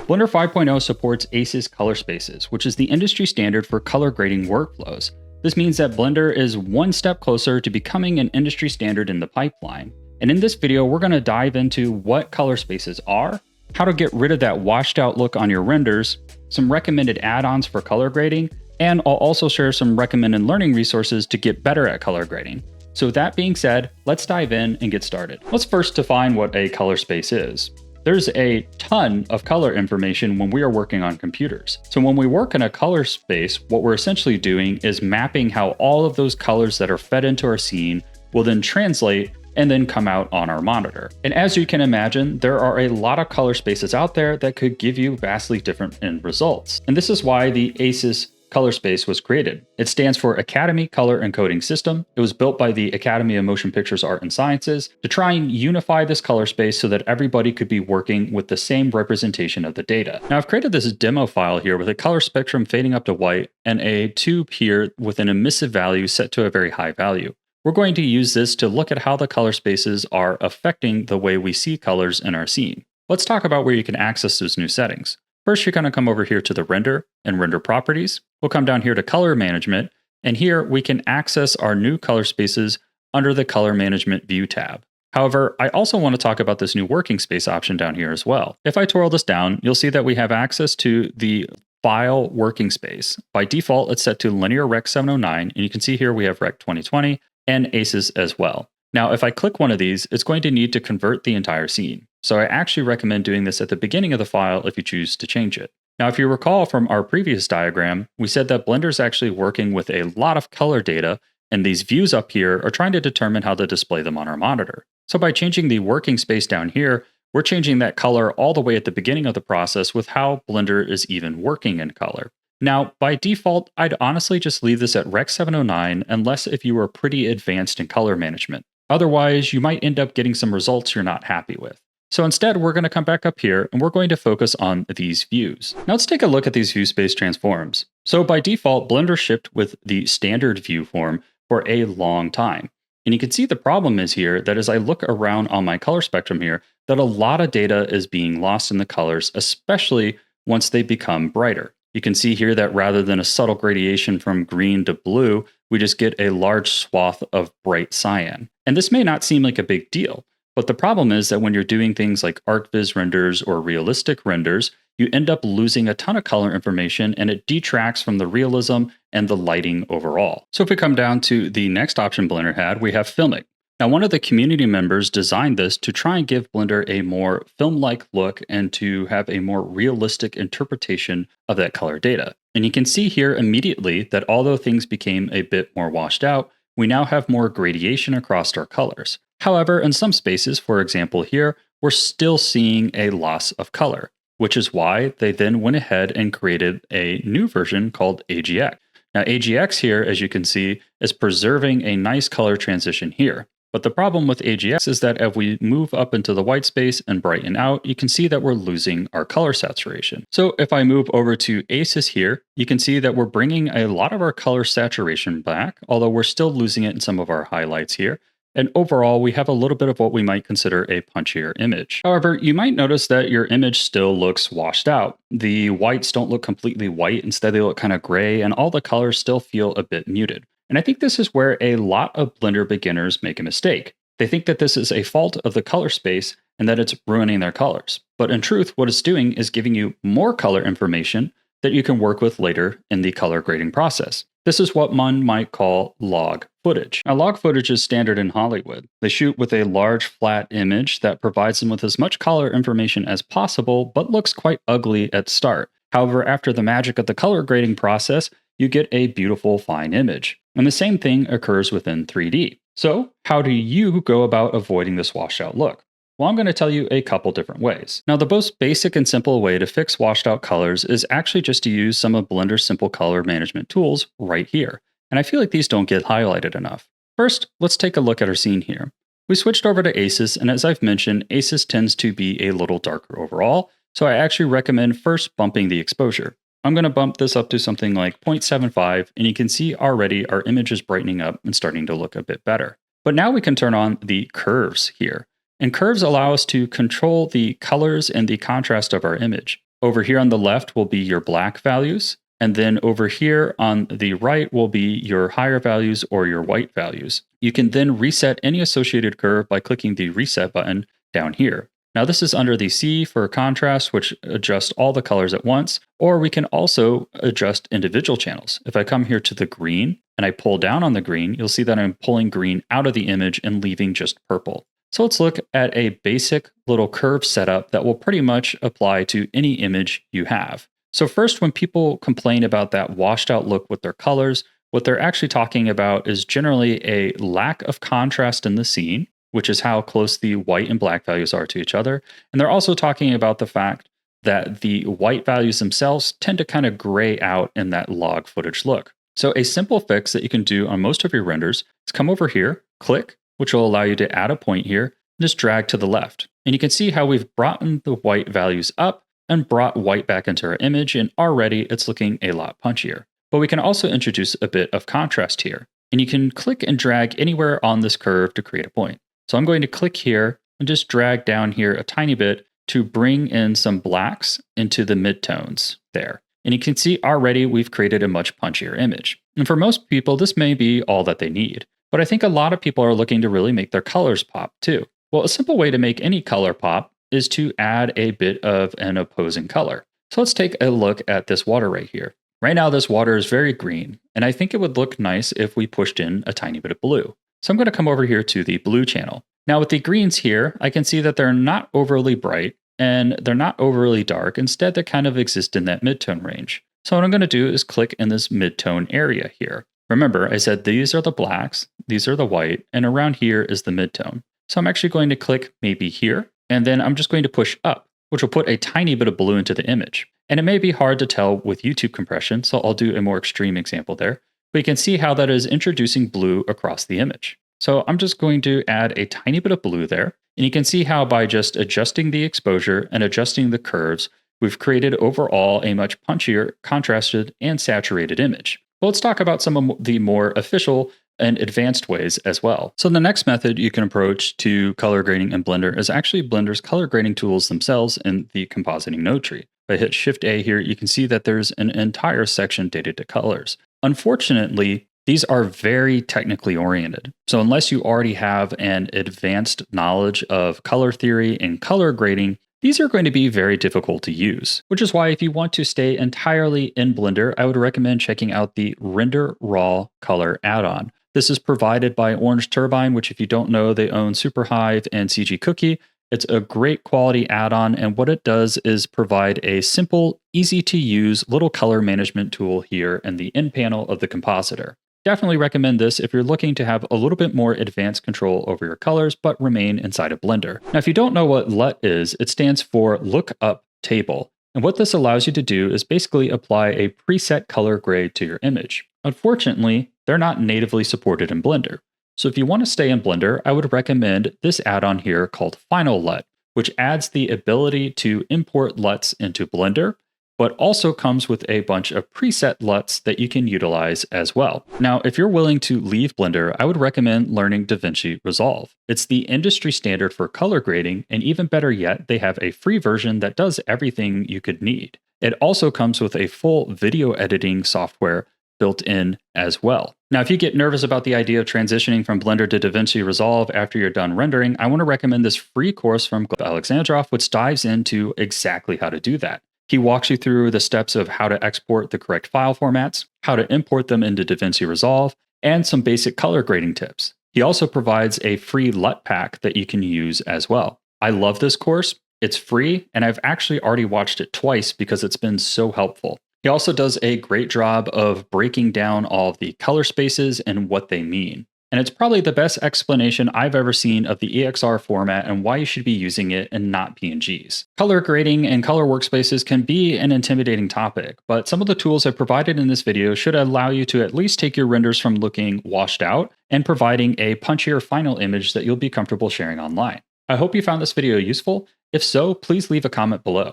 Blender 5.0 supports ACES color spaces, which is the industry standard for color grading workflows. This means that Blender is one step closer to becoming an industry standard in the pipeline. And in this video, we're going to dive into what color spaces are, how to get rid of that washed out look on your renders, some recommended add-ons for color grading, and I'll also share some recommended learning resources to get better at color grading. So with that being said, let's dive in and get started. Let's first define what a color space is. There's a ton of color information when we are working on computers. So when we work in a color space, what we're essentially doing is mapping how all of those colors that are fed into our scene will then translate and then come out on our monitor. And as you can imagine, there are a lot of color spaces out there that could give you vastly different end results. And this is why the ACES color space was created. It stands for Academy Color Encoding System. It was built by the Academy of Motion Pictures Art and Sciences to try and unify this color space so that everybody could be working with the same representation of the data. Now I've created this demo file here with a color spectrum fading up to white and a tube here with an emissive value set to a very high value. We're going to use this to look at how the color spaces are affecting the way we see colors in our scene. Let's talk about where you can access those new settings. First, you're going to come over here to the render and render properties. We'll come down here to color management, and here we can access our new color spaces under the color management view tab. However, I also want to talk about this new working space option down here as well. If I twirl this down, you'll see that we have access to the file working space. By default, it's set to linear rec 709, and you can see here we have rec 2020 and ACES as well. Now, if I click one of these, it's going to need to convert the entire scene. So I actually recommend doing this at the beginning of the file if you choose to change it. Now, if you recall from our previous diagram, we said that Blender is actually working with a lot of color data, and these views up here are trying to determine how to display them on our monitor. So by changing the working space down here, we're changing that color all the way at the beginning of the process with how Blender is even working in color. Now, by default, I'd honestly just leave this at Rec 709 unless if you were pretty advanced in color management. Otherwise, you might end up getting some results you're not happy with. So instead, we're going to come back up here and we're going to focus on these views. Now let's take a look at these view space transforms. So by default, Blender shipped with the standard view form for a long time. And you can see the problem is here that as I look around on my color spectrum here, that a lot of data is being lost in the colors, especially once they become brighter. You can see here that rather than a subtle gradation from green to blue, we just get a large swath of bright cyan. And this may not seem like a big deal, but the problem is that when you're doing things like ArcViz renders or realistic renders, you end up losing a ton of color information and it detracts from the realism and the lighting overall. So if we come down to the next option Blender had, we have Filmic. Now, one of the community members designed this to try and give Blender a more film-like look and to have a more realistic interpretation of that color data. And you can see here immediately that although things became a bit more washed out, we now have more gradation across our colors. However, in some spaces, for example here, we're still seeing a loss of color, which is why they then went ahead and created a new version called AGX. Now, AGX here, as you can see, is preserving a nice color transition here. But the problem with AGX is that if we move up into the white space and brighten out, you can see that we're losing our color saturation. So if I move over to ACES here, you can see that we're bringing a lot of our color saturation back, although we're still losing it in some of our highlights here. And overall, we have a little bit of what we might consider a punchier image. However, you might notice that your image still looks washed out. The whites don't look completely white, instead they look kind of gray, and all the colors still feel a bit muted. And I think this is where a lot of Blender beginners make a mistake. They think that this is a fault of the color space and that it's ruining their colors. But in truth, what it's doing is giving you more color information that you can work with later in the color grading process. This is what one might call log footage. Now, log footage is standard in Hollywood. They shoot with a large flat image that provides them with as much color information as possible, but looks quite ugly at start. However, after the magic of the color grading process, you get a beautiful fine image. And the same thing occurs within 3D. So how do you go about avoiding this washed out look? Well, I'm going to tell you a couple different ways. Now, the most basic and simple way to fix washed out colors is actually just to use some of Blender's simple color management tools right here. And I feel like these don't get highlighted enough. First, let's take a look at our scene here. We switched over to ACES, and as I've mentioned, ACES tends to be a little darker overall, so I actually recommend first bumping the exposure. I'm going to bump this up to something like 0.75, and you can see already our image is brightening up and starting to look a bit better. But now we can turn on the curves here. And curves allow us to control the colors and the contrast of our image. Over here on the left will be your black values. And then over here on the right will be your higher values or your white values. You can then reset any associated curve by clicking the reset button down here. Now this is under the C for contrast, which adjusts all the colors at once, or we can also adjust individual channels. If I come here to the green and I pull down on the green, you'll see that I'm pulling green out of the image and leaving just purple. So let's look at a basic little curve setup that will pretty much apply to any image you have. So first, when people complain about that washed out look with their colors, what they're actually talking about is generally a lack of contrast in the scene, which is how close the white and black values are to each other. And they're also talking about the fact that the white values themselves tend to kind of gray out in that log footage look. So a simple fix that you can do on most of your renders is come over here, click, which will allow you to add a point here, and just drag to the left. And you can see how we've brought the white values up and brought white back into our image, and already it's looking a lot punchier. But we can also introduce a bit of contrast here. And you can click and drag anywhere on this curve to create a point. So I'm going to click here and just drag down here a tiny bit to bring in some blacks into the midtones there. And you can see already we've created a much punchier image. And for most people, this may be all that they need. But I think a lot of people are looking to really make their colors pop too. Well, a simple way to make any color pop is to add a bit of an opposing color. So let's take a look at this water right here. Right now, this water is very green, and I think it would look nice if we pushed in a tiny bit of blue. So I'm going to come over here to the blue channel. Now with the greens here, I can see that they're not overly bright and they're not overly dark. Instead, they kind of exist in that midtone range. So what I'm going to do is click in this midtone area here. Remember, I said these are the blacks, these are the white, and around here is the midtone. So I'm actually going to click maybe here, and then I'm just going to push up, which will put a tiny bit of blue into the image. And it may be hard to tell with YouTube compression, so I'll do a more extreme example there. But you can see how that is introducing blue across the image. So I'm just going to add a tiny bit of blue there. And you can see how by just adjusting the exposure and adjusting the curves, we've created overall a much punchier, contrasted, and saturated image. But let's talk about some of the more official and advanced ways as well. So the next method you can approach to color grading in Blender is actually Blender's color grading tools themselves in the compositing node tree. If I hit Shift A here, you can see that there's an entire section dated to colors. Unfortunately, these are very technically oriented. So unless you already have an advanced knowledge of color theory and color grading, these are going to be very difficult to use, which is why if you want to stay entirely in Blender, I would recommend checking out the Render Raw Color add-on. This is provided by Orange Turbine, which if you don't know, they own Superhive and CG Cookie. It's a great quality add-on, and what it does is provide a simple, easy to use little color management tool here in the end panel of the compositor. Definitely recommend this if you're looking to have a little bit more advanced control over your colors, but remain inside of Blender. Now, if you don't know what LUT is, it stands for Lookup Table. And what this allows you to do is basically apply a preset color grade to your image. Unfortunately, they're not natively supported in Blender. So if you want to stay in Blender, I would recommend this add-on here called Final LUT, which adds the ability to import LUTs into Blender, but also comes with a bunch of preset LUTs that you can utilize as well. Now, if you're willing to leave Blender, I would recommend learning DaVinci Resolve. It's the industry standard for color grading, and even better yet, they have a free version that does everything you could need. It also comes with a full video editing software built in as well. Now, if you get nervous about the idea of transitioning from Blender to DaVinci Resolve after you're done rendering, I want to recommend this free course from Gleb Alexandrov, which dives into exactly how to do that. He walks you through the steps of how to export the correct file formats, how to import them into DaVinci Resolve, and some basic color grading tips. He also provides a free LUT pack that you can use as well. I love this course. It's free, and I've actually already watched it twice because it's been so helpful. He also does a great job of breaking down all of the color spaces and what they mean. And it's probably the best explanation I've ever seen of the EXR format and why you should be using it and not PNGs. Color grading and color workspaces can be an intimidating topic, but some of the tools I've provided in this video should allow you to at least take your renders from looking washed out and providing a punchier final image that you'll be comfortable sharing online. I hope you found this video useful. If so, please leave a comment below.